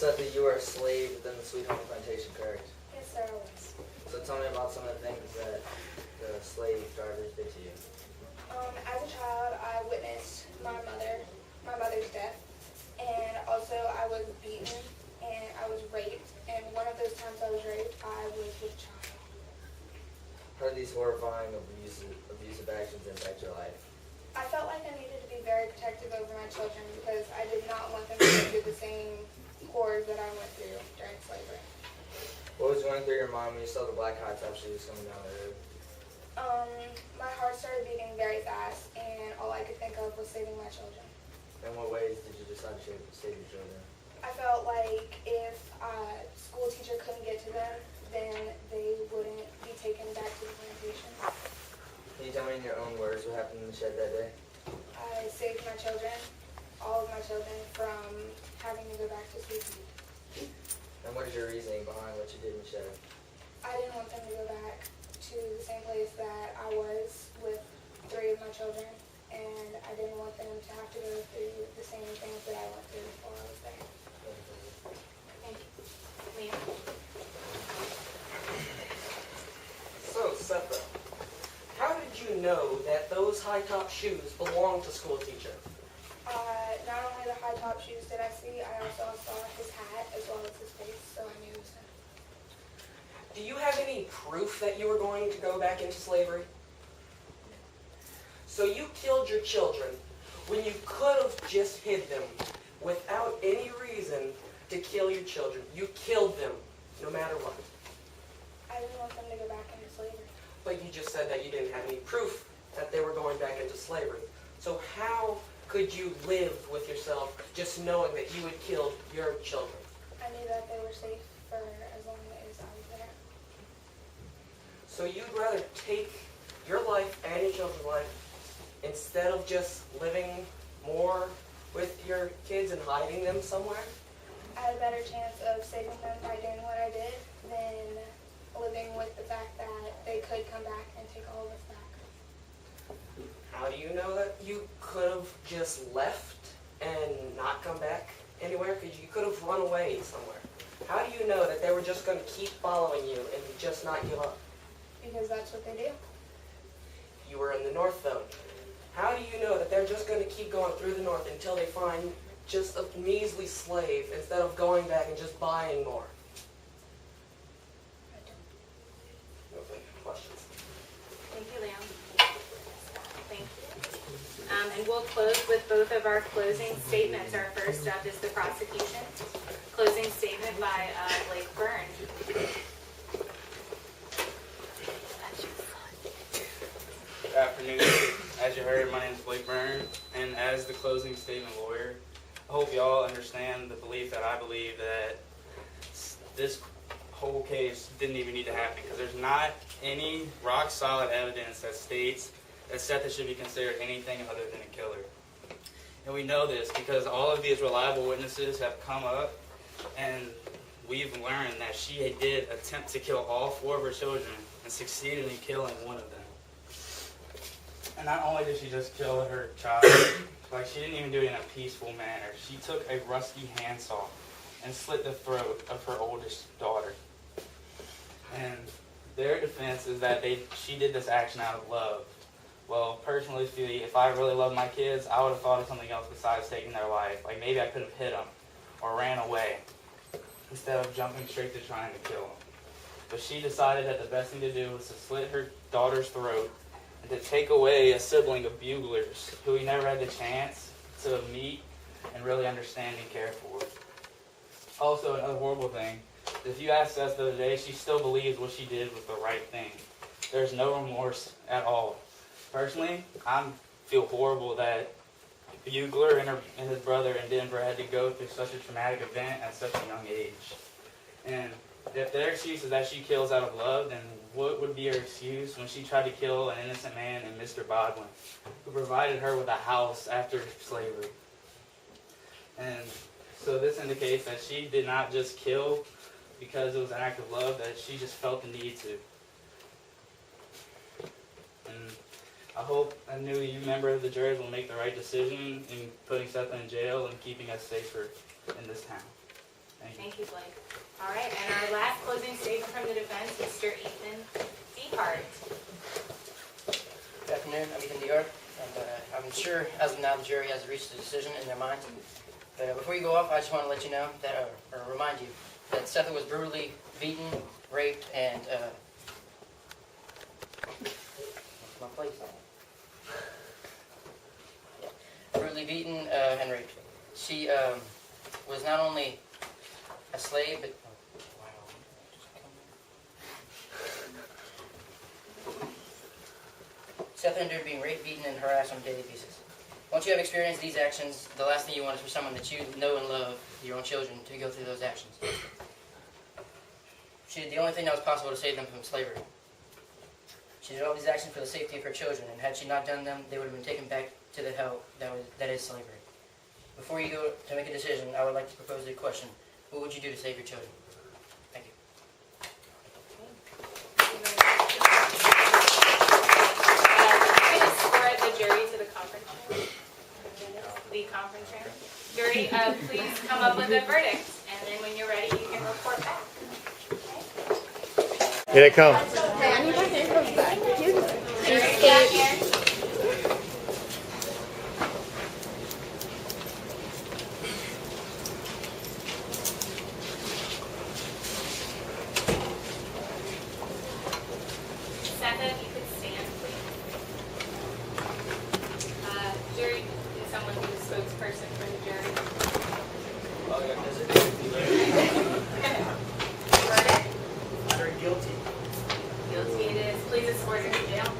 said that you were a slave within the Sweet Home Plantation, correct? Yes, sir, I was. So tell me about some of the things that the slave drivers did to you. As a child, I witnessed my mother's death, and also I was beaten and I was raped. And one of those times I was raped, I was with a child. How did these horrifying abusive actions impact your life? I felt like I needed to be very protective over my children because I did not want them to go through the same horrors that I went through during slavery. What was going through your mind when you saw the black high top shoes coming down the road? My heart started beating very fast, and all I could think of was saving my children. In what ways did you decide to save your children? I felt like if a school teacher couldn't get to them, then they wouldn't be taken back to the plantation. Can you tell me in your own words what happened in the shed that day? I saved my children, all of my children, from having to go back to school. And what is your reasoning behind what you did in the shed? I didn't want them to go back to the same place that I was with 3 of my children, and I didn't want them to have to go through the same things that I went through before I was there. Thank you. Liam? So, Seppa, how did you know that those high-top shoes belonged to school teacher? Not only the high top shoes did I see, I also saw his hat as well as his face, so I knew it was him. Do you have any proof that you were going to go back into slavery? So you killed your children when you could have just hid them without any reason to kill your children. You killed them no matter what. I didn't want them to go back into slavery. But you just said that you didn't have any proof that they were going back into slavery. So how could you live with yourself just knowing that you had killed your children? I knew that they were safe for as long as I was there. So you'd rather take your life and your children's life instead of just living more with your kids and hiding them somewhere? I had a better chance of saving them by doing what I did than living with the fact that they could come back and take all of us back. How do you know that you could have just left and not come back anywhere? Because you could have run away somewhere. How do you know that they were just going to keep following you and just not give up? Because that's what they do. You were in the north, though. How do you know that they're just going to keep going through the north until they find just a measly slave instead of going back and just buying more? I don't. Okay, questions? Thank you, Liam. Thank you. And we'll close with both of our closing statements. Our first up is the prosecution. Closing statement by Blake Byrne. Good afternoon. As you heard, my name is Blake Byrne, and as the closing statement lawyer, I hope you all understand the belief that I believe that this whole case didn't even need to happen, because there's not any rock-solid evidence that states that Seth should be considered anything other than a killer. And we know this because all of these reliable witnesses have come up, and we've learned that she did attempt to kill all 4 of her children and succeeded in killing one of them. And not only did she just kill her child, like she didn't even do it in a peaceful manner. She took a rusty handsaw and slit the throat of her oldest daughter. And their defense is that she did this action out of love. Well, personally, if I really loved my kids, I would have thought of something else besides taking their life. Like maybe I could have hit them or ran away instead of jumping straight to trying to kill them. But she decided that the best thing to do was to slit her daughter's throat and to take away a sibling of buglers who he never had the chance to meet and really understand and care for. Also, another horrible thing, if you ask Seth the other day, she still believes what she did was the right thing. There's no remorse at all. Personally, I feel horrible that Bugler and his brother in Denver had to go through such a traumatic event at such a young age. And if their excuse is that she kills out of love, then what would be her excuse when she tried to kill an innocent man named Mr. Bodwin, who provided her with a house after slavery? And so this indicates that she did not just kill because it was an act of love, that she just felt the need to. And I hope a new member of the jurors will make the right decision in putting Seth in jail and keeping us safer in this town. Thank you, Blake. All right, and our last closing statement from the defense, Mr. Ethan Dehart. Good afternoon, I'm Ethan Dehart, and I'm sure as of now the jury has reached a decision in their minds. But before you go off, I just want to let you know that, or remind you, that Seth was brutally beaten, raped, and my place on it. Brutally beaten and raped. She was not only a slave, but Seth endured being raped, beaten, and harassed on a daily basis. Once you have experienced these actions, the last thing you want is for someone that you know and love, your own children, to go through those actions. She did the only thing that was possible to save them from slavery. She did all these actions for the safety of her children, and had she not done them, they would have been taken back to the hell that is slavery. Before you go to make a decision, I would like to propose a question. What would you do to save your children? Thank you. Please escort the jury to the conference room. The conference room. Jury, please come up with a verdict, and then when you're ready, you can report back. Here they come. Jury, down here. Seth, if you could stand, please. Jury, is someone who's a spokesperson for the jury? Verdict? Very guilty. Guilty it is. Please escort her to jail.